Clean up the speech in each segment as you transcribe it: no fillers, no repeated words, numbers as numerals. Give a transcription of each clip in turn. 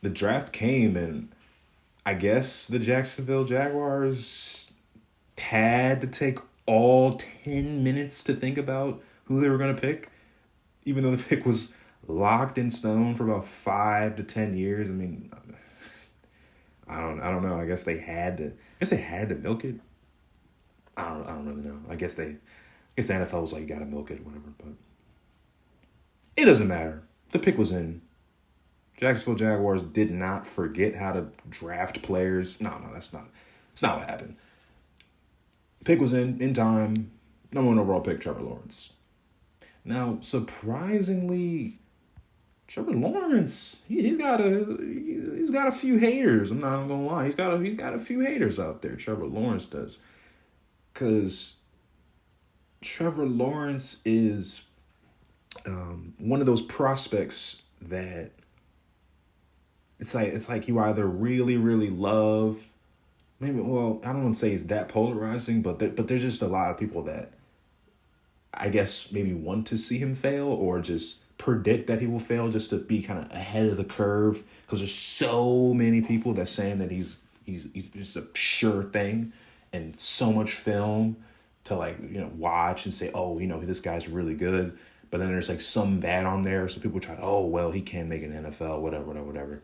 the draft came, and I guess the Jacksonville Jaguars had to take all 10 minutes to think about who they were going to pick, even though the pick was locked in stone for about 5 to 10 years. I mean, I don't know. I guess they had to. I guess they had to milk it. I don't really know. I guess the NFL was like, you got to milk it, whatever. But it doesn't matter. The pick was in. Jacksonville Jaguars did not forget how to draft players. No, that's not. It's not what happened. Pick was in time. Number 1 overall pick, Trevor Lawrence. Now, surprisingly, Trevor Lawrence, he's got a few haters. I'm not gonna lie. He's got a few haters out there. Trevor Lawrence does, because Trevor Lawrence is one of those prospects that it's like you either really, really love. Maybe, well, I don't want to say it's that polarizing, but there's just a lot of people that I guess maybe want to see him fail, or just predict that he will fail just to be kind of ahead of the curve, because there's so many people that saying that he's just a sure thing, and so much film to watch and say, oh, this guy's really good. But then there's like some bad on there, so people try to, oh well, he can make an NFL, whatever.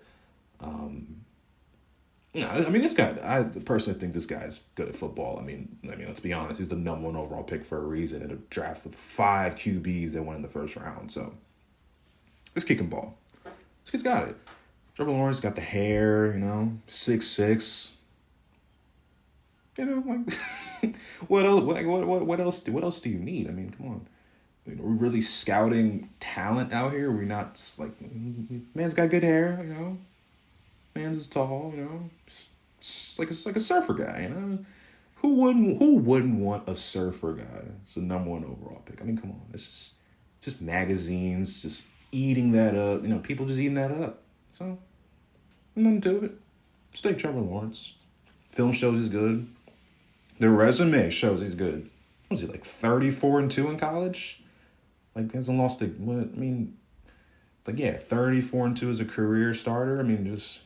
I mean, this guy, I personally think this guy's good at football. I mean, let's be honest. He's the number 1 overall pick for a reason in a draft with 5 QBs that went in the first round. So, let's kick him ball. This kid's got it. Trevor Lawrence got the hair, 6'6". What else? What else do you need? I mean, come on. We're really scouting talent out here. We're not like, man's got good hair, Man's is tall, just like a surfer guy, Who wouldn't want a surfer guy? It's the number 1 overall pick. I mean, come on, it's just magazines just eating that up. People just eating that up. So nothing to it. Just take Trevor Lawrence. Film shows he's good. The resume shows he's good. What was he, like 34-2 in college? Like, hasn't lost a. I mean, like, yeah, 34-2 as a career starter. I mean, just.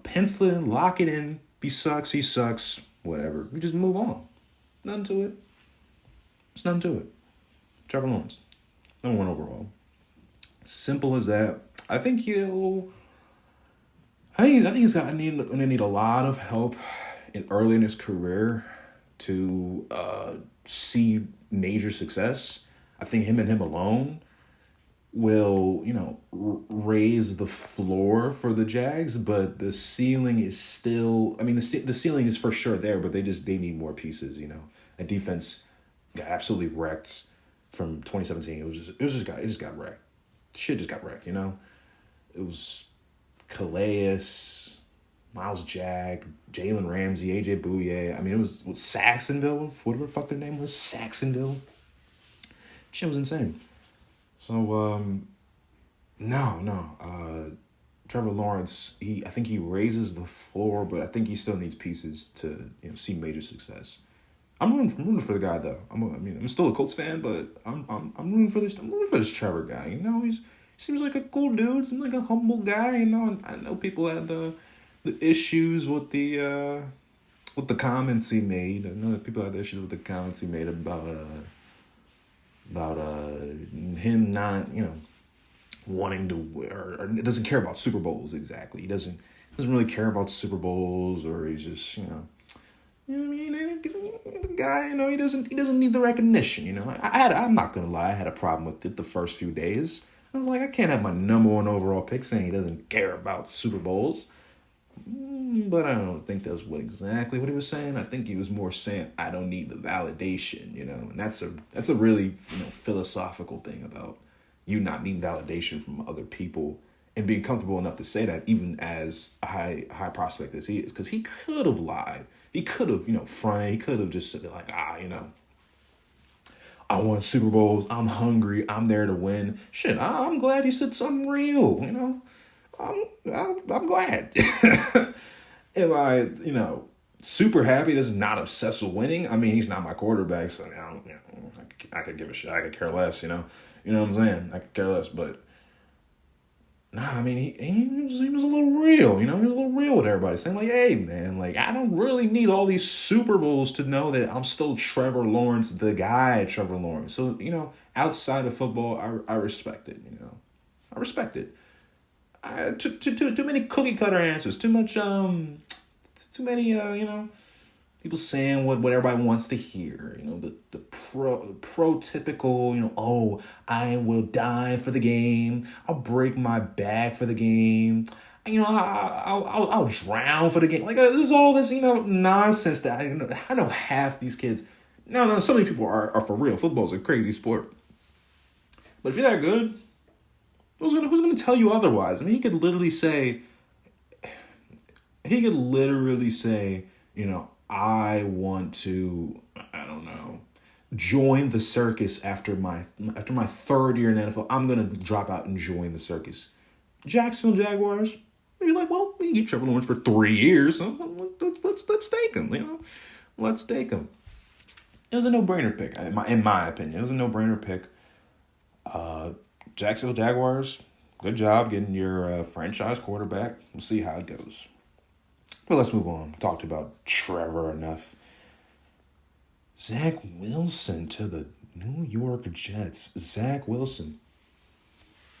Pencil it in, lock it in. He sucks, whatever. We just move on. Nothing to it. There's nothing to it. Trevor Lawrence, number 1 overall. Simple as that. I think he's gonna need a lot of help early in his career to see major success. I think him alone will, raise the floor for the Jags, but the ceiling is still, I mean, the ceiling is for sure there, but they need more pieces, That defense got absolutely wrecked from 2017. It just got wrecked. Shit just got wrecked, It was Calais, Miles Jack, Jalen Ramsey, AJ Bouye. I mean, it was Saxonville, whatever the fuck their name was, Saxonville. Shit was insane. So, Trevor Lawrence, I think he raises the floor, but I think he still needs pieces to, see major success. I'm rooting for the guy though. I'm still a Colts fan, but I'm rooting for this. I'm rooting for this Trevor guy. He seems like a cool dude. Seems like a humble guy. And I know people had the issues with the comments he made. I know that people had issues with the comments he made about him not, wanting to, or doesn't care about Super Bowls exactly. He doesn't really care about Super Bowls, or he's just, the guy, he doesn't need the recognition, I'm not gonna lie, I had a problem with it the first few days. I was like, I can't have my number 1 overall pick saying he doesn't care about Super Bowls. But I don't think that's exactly what he was saying. I think he was more saying, I don't need the validation, and that's a really, philosophical thing about you not needing validation from other people and being comfortable enough to say that, even as a high prospect as he is, because he could have lied. He could have, fronted. He could have just said like, I want Super Bowls. I'm hungry. I'm there to win. Shit, I'm glad he said something real, I'm glad. Am I, super happy that's not obsessed with winning? I mean, he's not my quarterback, so I could give a shit. I could care less, You know what I'm saying? I could care less, but Nah, I mean, he was a little real, you know? He was a little real with everybody, saying, like, hey, man, like, I don't really need all these Super Bowls to know that I'm still Trevor Lawrence, the guy, Trevor Lawrence. So, outside of football, I respect it, I respect it. Too many cookie cutter answers. Too much, too many, people saying what everybody wants to hear. The prototypical, oh, I will die for the game. I'll break my back for the game. I'll drown for the game. Like, there's all this, nonsense that I know half these kids. No, so many people are for real. Football's a crazy sport. But if you're that good, who's gonna tell you otherwise? I mean, he could literally say, I want to, I don't know, join the circus after my third year in the NFL. I'm gonna drop out and join the circus. Jacksonville Jaguars, maybe like, well, we can get Trevor Lawrence for 3 years. So let's take him. Let's take him. It was a no-brainer pick, in my opinion. It was a no-brainer pick. Jacksonville Jaguars, good job getting your franchise quarterback. We'll see how it goes. But let's move on. Talked about Trevor enough. Zach Wilson to the New York Jets. Zach Wilson.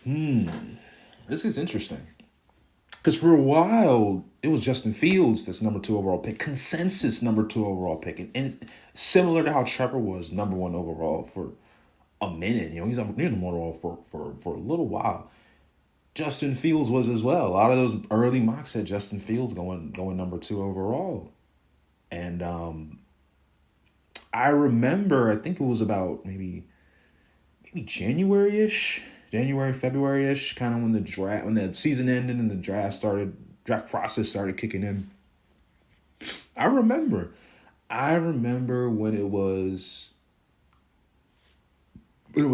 This gets interesting. Because for a while, it was Justin Fields that's number 2 overall pick. Consensus number 2 overall pick. And it's similar to how Trevor was number 1 overall for a minute. He's number 1 overall for a little while. Justin Fields was as well. A lot of those early mocks had Justin Fields going number 2 overall. And I remember, I think it was about maybe January-ish, February-ish, kind of when the season ended and the draft process started kicking in. I remember when it was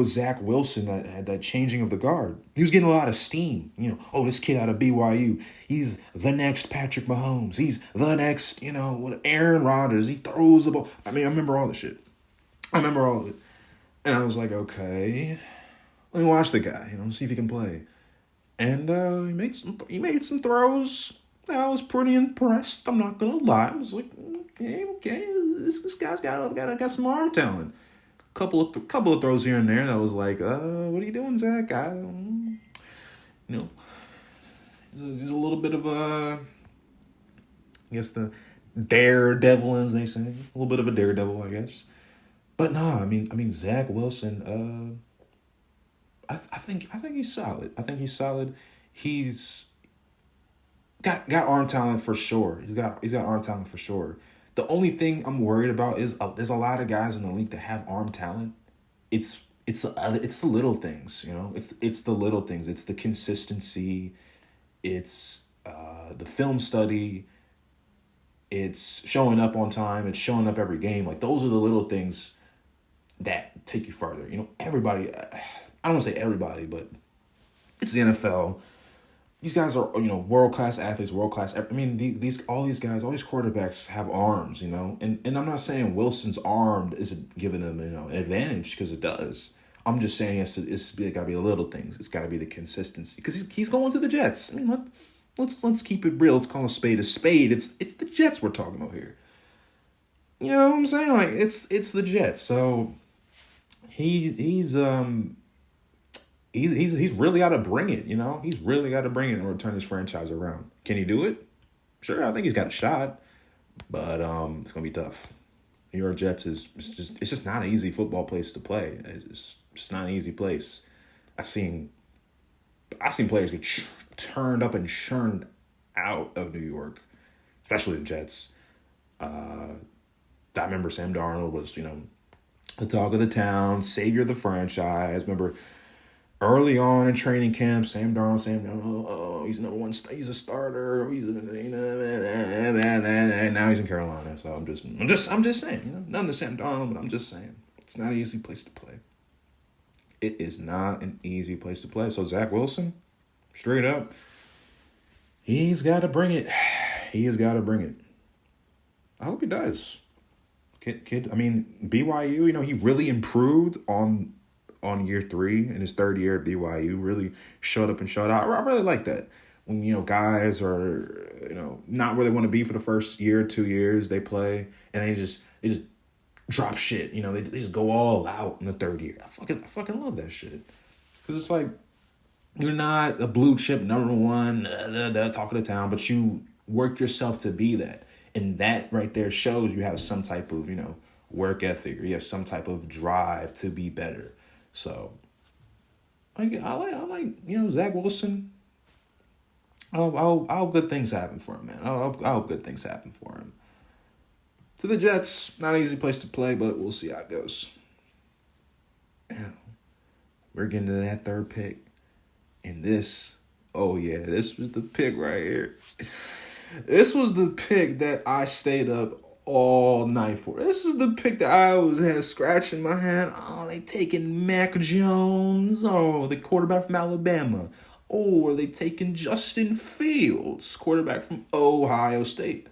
Zach Wilson that had that changing of the guard. He was getting a lot of steam. This kid out of BYU, he's the next Patrick Mahomes. He's the next, Aaron Rodgers. He throws the ball. I mean, I remember all the shit. I remember all of it. And I was like, okay, let me watch the guy, see if he can play. And he made some throws. I was pretty impressed. I'm not gonna lie. I was like, okay, this guy's got some arm talent. Couple of throws here and there, and I was like, what are you doing, Zach? He's a little bit of I guess the daredevil, as they say, a little bit of a daredevil, I guess. But no, I mean Zach Wilson. I think he's solid. He's got arm talent for sure. He's got arm talent for sure. The only thing I'm worried about is there's a lot of guys in the league that have arm talent. It's the little things, It's the little things. It's the consistency. It's the film study. It's showing up on time. It's showing up every game. Like, those are the little things that take you further. Everybody. I don't want to say everybody, but it's the NFL. These guys are, world-class athletes, world-class. I mean, all these guys, all these quarterbacks have arms, And I'm not saying Wilson's arm isn't giving him, an advantage, because it does. I'm just saying it's got to be the little things. It's got to be the consistency, because he's going to the Jets. I mean, let's keep it real. Let's call a spade a spade. It's the Jets we're talking about here. You know what I'm saying? Like, it's the Jets. So he's really got to bring it, He's really got to bring it and turn this franchise around. Can he do it? Sure, I think he's got a shot, but it's gonna be tough. New York Jets it's just not an easy football place to play. It's just not an easy place. I seen players get turned up and churned out of New York, especially the Jets. I remember Sam Darnold was, the talk of the town, savior of the franchise. Remember, early on in training camp, Sam Darnold, he's number 1. He's a starter. And now he's in Carolina. So I'm just saying, nothing to Sam Darnold, but I'm just saying, it's not an easy place to play. It is not an easy place to play. So Zach Wilson, straight up, he's got to bring it. He has got to bring it. I hope he does. Kid. I mean, BYU, he really improved on on year 3 in his third year at BYU. Really showed up and showed out. I really like that. When, guys are, not where they want to be for the first year, 2 years they play, and they just drop shit. They just go all out in the third year. I fucking love that shit. Because it's like, you're not a blue chip number one, talk of the town, but you work yourself to be that. And that right there shows you have some type of, work ethic, or you have some type of drive to be better. So, I like Zach Wilson. I hope good things happen for him, man. I hope good things happen for him. To the Jets, not an easy place to play, but we'll see how it goes. Now, we're getting to that third pick. And this was the pick right here. This was the pick that I stayed up all night for. This is the pick that I had a scratch in my hand. Oh, they taking Mac Jones. Oh, the quarterback from Alabama. Oh, are they taking Justin Fields, quarterback from Ohio State?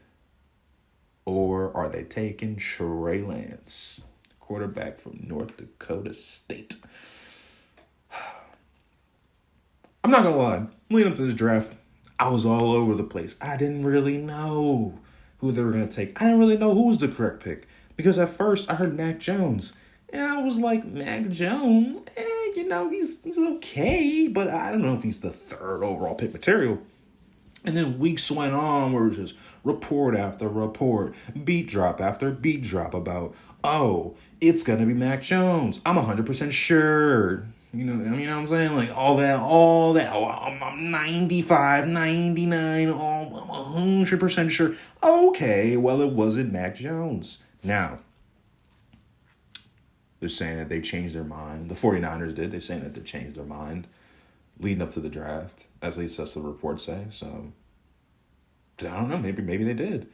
Or are they taking Trey Lance, quarterback from North Dakota State? I'm not going to lie. Leading up to this draft, I was all over the place. I didn't really know who they were going to take. I didn't really know who was the correct pick. Because at first, I heard Mac Jones. And I was like, Mac Jones? He's okay. But I don't know if he's the third overall pick material. And then weeks went on where it was just report after report, beat drop after beat drop about, oh, it's going to be Mac Jones. I'm 100% sure. You know what I'm saying? Like, all that. Oh, I'm 95, 99, I'm 100% sure. Okay, well, it wasn't Mac Jones. Now, they're saying that they changed their mind. The 49ers did. They're saying that they changed their mind leading up to the draft, at least that's the reports say. So, I don't know. Maybe they did.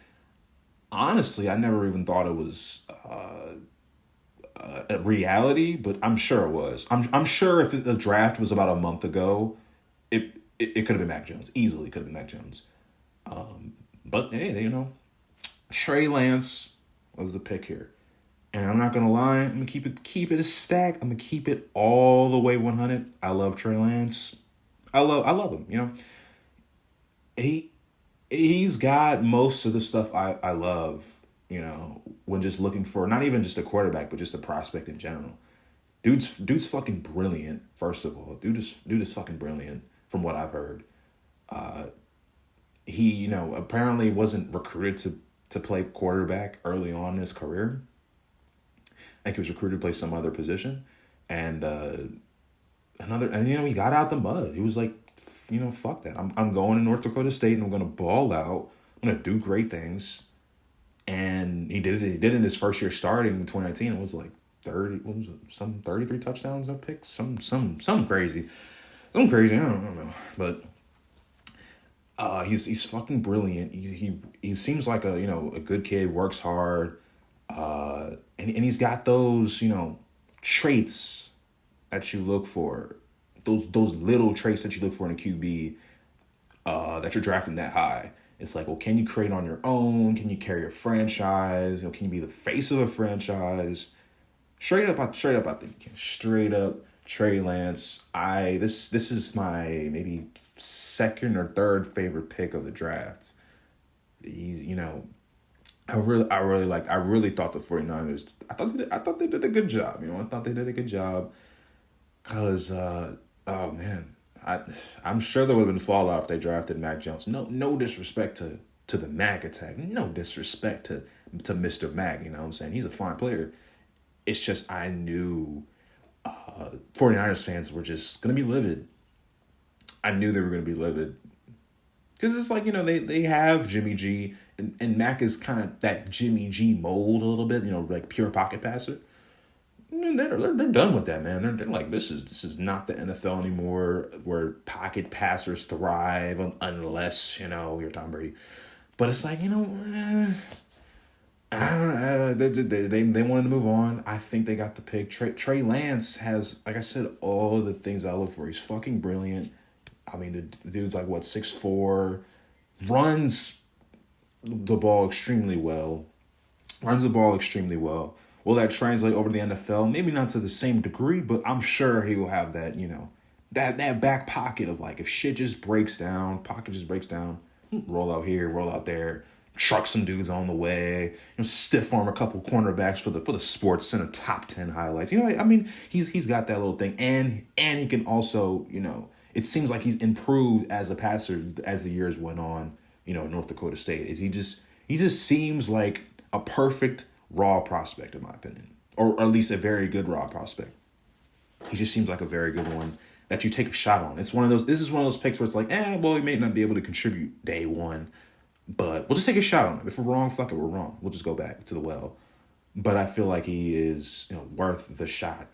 Honestly, I never even thought it was a reality, but I'm sure it was. I'm sure if the draft was about a month ago, it could have been Mac Jones. Easily could have been Mac Jones. But hey, Trey Lance was the pick here. And I'm not gonna lie, I'm gonna keep it a stack. I'm gonna keep it all the way 100. I love Trey Lance. I love him. He's got most of the stuff I love. When just looking for not even just a quarterback, but just a prospect in general. Dude's fucking brilliant. First of all, dude is fucking brilliant from what I've heard. He apparently wasn't recruited to play quarterback early on in his career. I think he was recruited to play some other position, and he got out the mud. He was like, fuck that. I'm going to North Dakota State and I'm gonna ball out. I'm gonna do great things, and he did it. He did it in his first year starting in 2019. It was like 33 touchdowns I picked, some crazy. I don't know, but he's fucking brilliant. He seems like a good kid, works hard. And he's got those, traits that you look for, those little traits that you look for in a QB, that you're drafting that high. It's like, well, can you create on your own? Can you carry a franchise? Can you be the face of a franchise? Straight up, I think straight up Trey Lance. This is my maybe second or third favorite pick of the draft. He's, I really thought the 49ers, I thought they did a good job. I thought they did a good job because, oh man, I'm sure there would have been fallout if they drafted Mac Jones. No disrespect to the Mac attack. No disrespect to Mr. Mac. You know what I'm saying? He's a fine player. It's just I knew 49ers fans were just going to be livid. I knew they were going to be livid. Because it's like, they have Jimmy G, and Mac is kind of that Jimmy G mold a little bit, like pure pocket passer. And they're done with that, man. They're like, this is not the NFL anymore where pocket passers thrive unless, you're Tom Brady. But it's like, I don't know. They wanted to move on. I think they got the pick. Trey Lance has, like I said, all the things I look for. He's fucking brilliant. I mean, the dude's like, 6'4", runs the ball extremely well. Will that translate over to the NFL? Maybe not to the same degree, but I'm sure he will have that, that back pocket of like, if shit just breaks down, pocket just breaks down, roll out here, roll out there, truck some dudes on the way, stiff arm a couple cornerbacks for the Sports Center top 10 highlights. He's got that little thing, and he can also, it seems like he's improved as a passer as the years went on, at North Dakota State. He just seems like a perfect raw prospect, in my opinion, or at least a very good raw prospect. He just seems like a very good one that you take a shot on. This is one of those picks where it's like, well, he may not be able to contribute day one, but we'll just take a shot on him. If we're wrong, fuck it, we're wrong. We'll just go back to the well. But I feel like he is, worth the shot.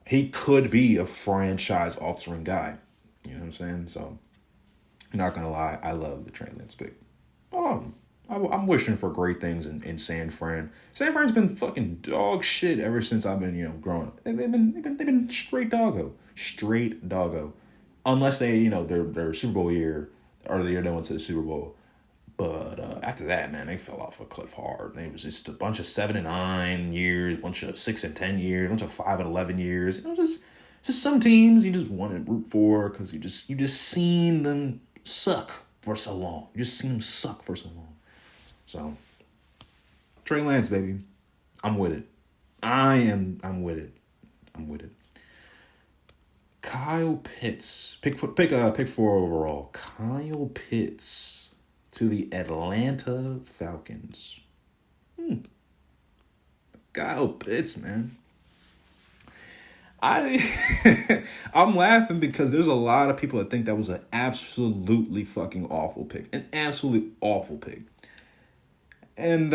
He could be a franchise altering guy. You know what I'm saying? So, not gonna lie, I love the Trey Lance pick. I'm wishing for great things in San Fran. San Fran's been fucking dog shit ever since I've been, growing up. They've been straight doggo, unless they, their Super Bowl year or the year they went to the Super Bowl. But after that, man, they fell off a cliff hard. It was just a bunch of 7 and 9 years, a bunch of 6 and 10 years, a bunch of 5 and 11 years. Just some teams you just want to root for because you just seen them suck for so long. You just seen them suck for so long. So, Trey Lance, baby. I'm with it. I'm with it. Kyle Pitts. Pick 4 overall. Kyle Pitts to the Atlanta Falcons. Kyle Pitts, man. I'm laughing because there's a lot of people that think that was an absolutely fucking awful pick. An absolutely awful pick. And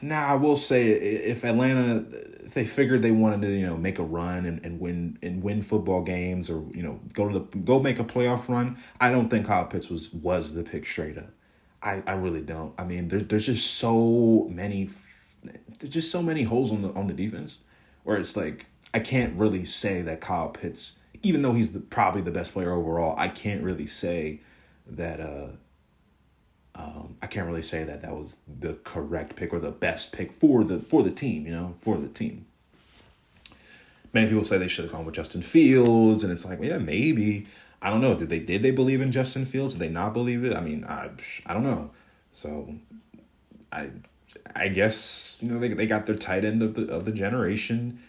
now I will say, if they figured they wanted to, make a run and win football games, or go make a playoff run, I don't think Kyle Pitts was the pick straight up. I really don't. I mean, there's just so many holes on the defense where it's like I can't really say that Kyle Pitts, even though he's probably the best player overall, I can't really say that. I can't really say that was the correct pick or the best pick for the team, for the team. Many people say they should have gone with Justin Fields, and it's like, yeah, maybe. I don't know. Did they believe in Justin Fields? Did they not believe it? I mean, I don't know. So, I guess they got their tight end of the generation.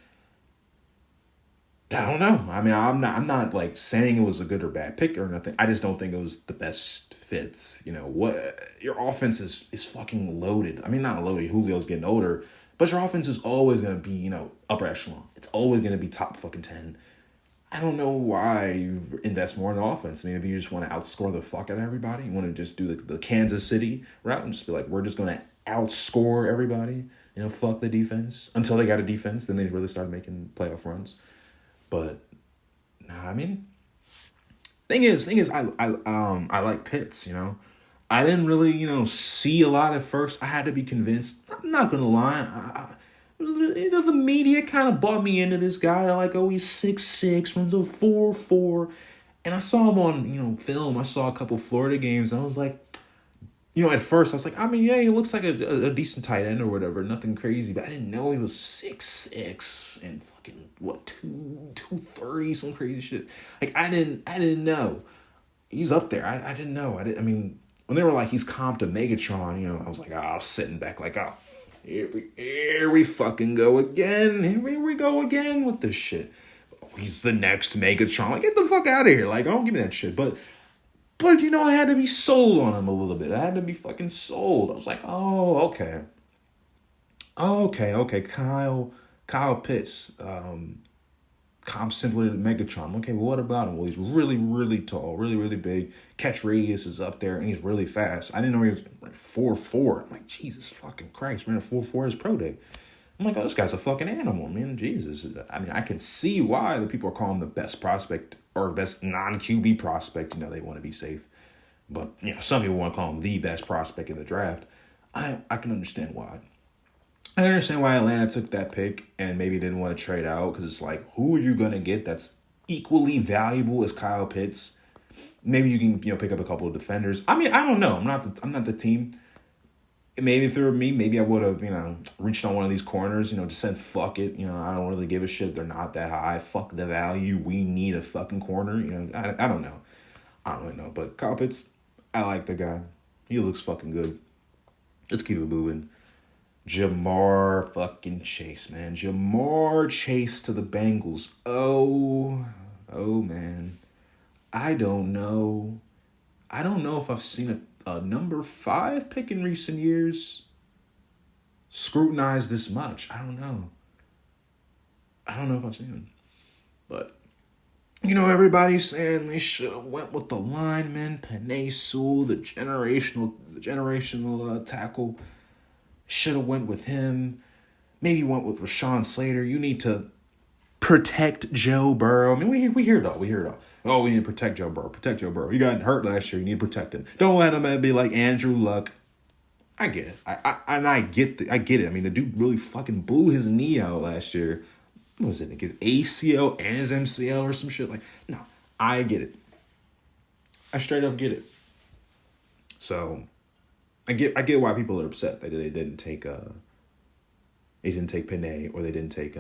I don't know. I mean, I'm not like saying it was a good or bad pick or nothing. I just don't think it was the best fits. What your offense is fucking loaded. I mean, not loaded. Julio's getting older, but your offense is always gonna be upper echelon. It's always gonna be top fucking 10. I don't know why you invest more in the offense. Maybe you just want to outscore the fuck out of everybody. You want to just do the Kansas City route and just be like, we're just gonna outscore everybody. Fuck the defense until they got a defense. Then they really start making playoff runs. But nah, I mean, thing is, I like Pitts. I didn't really see a lot at first. I had to be convinced. I'm not gonna lie. The media kind of bought me into this guy. They're like, oh, he's 6'6", runs a 4.4, and I saw him on film. I saw a couple Florida games, and I was like, at first I was like, I mean, yeah, he looks like a decent tight end or whatever, nothing crazy, but I didn't know he was 6'6" and fucking 230, some crazy shit. Like I didn't know. He's up there. I didn't know. I mean, when they were like he's comped to Megatron, I was like, I was sitting back like, oh, here we fucking go again. Here we go again with this shit. Oh, he's the next Megatron. Like, get the fuck out of here. Like, don't give me that shit. But I had to be sold on him a little bit. I had to be fucking sold. I was like, oh, okay. Kyle Pitts, comp simply to Megatron. Okay, well, what about him? Well, he's really, really tall, really, really big. Catch radius is up there, and he's really fast. I didn't know he was like 4'4". I'm like, Jesus fucking Christ, ran a 4'4" his pro day. I'm like, oh, this guy's a fucking animal, man. Jesus. I mean, I can see why the people are calling him the best prospect or best non-QB prospect. They want to be safe. But, some people want to call him the best prospect in the draft. I can understand why. I understand why Atlanta took that pick and maybe didn't want to trade out because it's like, who are you going to get that's equally valuable as Kyle Pitts? Maybe you can, pick up a couple of defenders. I mean, I don't know. I'm not the team. maybe if it were me, maybe I would have, reached on one of these corners, just said, fuck it. I don't really give a shit. They're not that high. Fuck the value. We need a fucking corner. I don't know. I don't really know. But Kyle Pitts, I like the guy. He looks fucking good. Let's keep it moving. Jamar fucking Chase, man. Jamar Chase to the Bengals. Oh, man. I don't know. I don't know if I've seen a number 5 pick in recent years scrutinized this much. I don't know. I don't know if I've seen him. But, everybody's saying they should have went with the lineman, Penei Sewell, the generational tackle. Should have went with him. Maybe went with Rashawn Slater. You need to protect Joe Burrow. I mean, we hear it all. Oh, we need to protect Joe Burrow. Protect Joe Burrow. He got hurt last year. You need to protect him. Don't let him be like Andrew Luck. I get it. I get it. I mean, the dude really fucking blew his knee out last year. What was it? Like his ACL and his MCL or some shit. Like, no, I get it. I straight up get it. So, I get why people are upset that they didn't take Penei, or they didn't take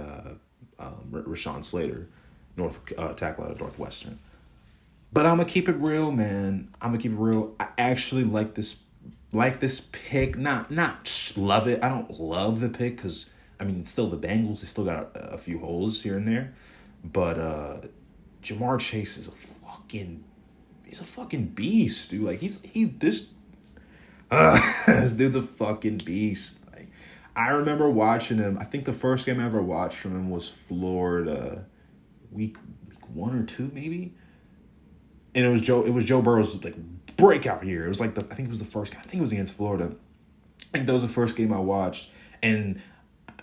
Rashawn Slater, tackle out of Northwestern. But I'm gonna keep it real, man. I actually like this pick. Not love it. I don't love the pick because it's still the Bengals. They still got a few holes here and there. But Jamar Chase is he's a fucking beast, dude. Like this dude's a fucking beast. Like, I remember watching him. I think the first game I ever watched from him was Florida, week 1 or 2 maybe. And it was Joe Burrow's like breakout year. It was like I think it was the first game. I think it was against Florida. I think that was the first game I watched, and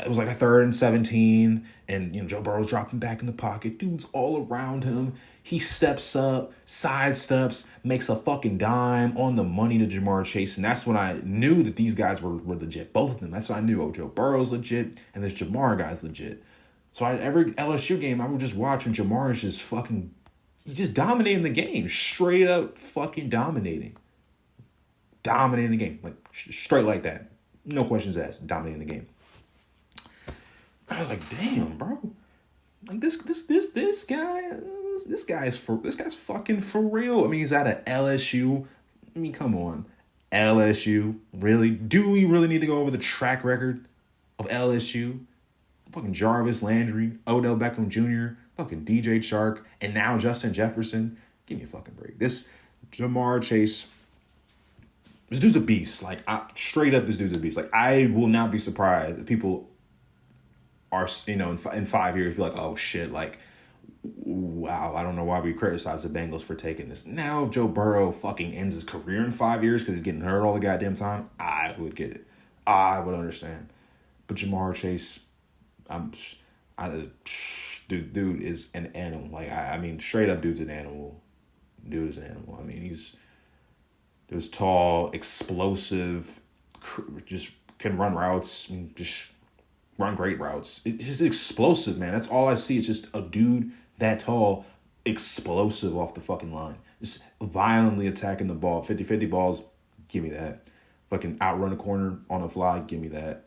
it was like a 3rd and 17, and Joe Burrow's dropping back in the pocket. Dude's all around him. He steps up, sidesteps, makes a fucking dime on the money to Jamar Chase, and that's when I knew that these guys were legit. Both of them. That's when I knew, Joe Burrow's legit, and this Jamar guy's legit. So every LSU game, I would just watch, and Jamar is just fucking, he's just dominating the game. Straight up fucking dominating. Dominating the game. Like, straight like that. No questions asked. Dominating the game. I was like, damn, bro. Like this guy's fucking for real. I mean, he's out of LSU. I mean, come on. LSU. Really? Do we really need to go over the track record of LSU? Fucking Jarvis Landry, Odell Beckham Jr., fucking DJ Chark, and now Justin Jefferson. Give me a fucking break. This Jamar Chase, this dude's a beast. Like, straight up, this dude's a beast. Like, I will not be surprised if people are, in 5 years, be like, oh shit, like, wow, I don't know why we criticize the Bengals for taking this. Now, if Joe Burrow fucking ends his career in 5 years because he's getting hurt all the goddamn time, I would get it. I would understand. But Jamar Chase, dude is an animal. Like, I mean, straight up, dude's an animal. Dude is an animal. I mean, he's tall, explosive, just can run routes, just run great routes. It's explosive, man. That's all I see. It's just a dude that tall, explosive off the fucking line. Just violently attacking the ball. 50-50 balls, give me that. Fucking outrun a corner on a fly, give me that.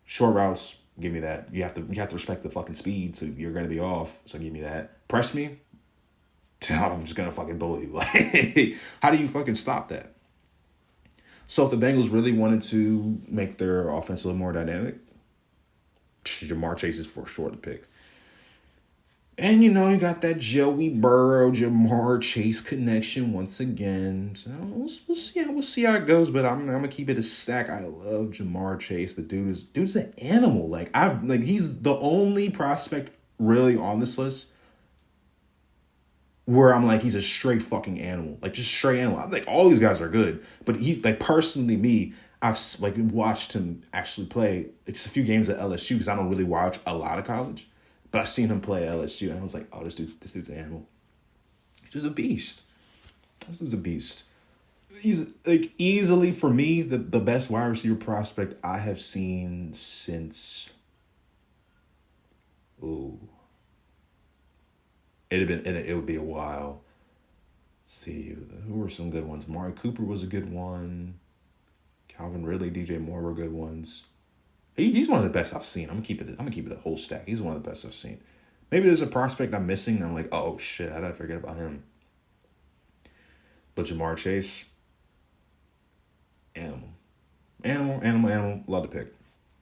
Short routes, give me that. You have to respect the fucking speed, so you're gonna be off. So give me that. Press me, I'm just gonna fucking bully you. Like, how do you fucking stop that? So if the Bengals really wanted to make their offense a little more dynamic, Jamar Chase is for sure to pick. And you got that Joey Burrow, Jamar Chase connection once again. So we'll see how it goes. But I'm gonna keep it a stack. I love Jamar Chase. The dude's an animal. Like, he's the only prospect really on this list where I'm like, he's a straight fucking animal. Like, just straight animal. I'm like, all these guys are good, but he's like, personally, me, I've like watched him actually play just a few games at LSU because I don't really watch a lot of college. But I seen him play at LSU, and I was like, oh, this dude's an animal. He's just a beast. This dude's a beast. He's, like, easily, for me, the best wide receiver prospect I have seen since... Ooh. It would be a while. Let's see, who were some good ones? Amari Cooper was a good one. Calvin Ridley, DJ Moore were good ones. He's one of the best I've seen. I'm gonna keep it a whole stack. He's one of the best I've seen. Maybe there's a prospect I'm missing. And I'm like, oh shit, how did I forget about him? But Jamar Chase, animal. Love to pick.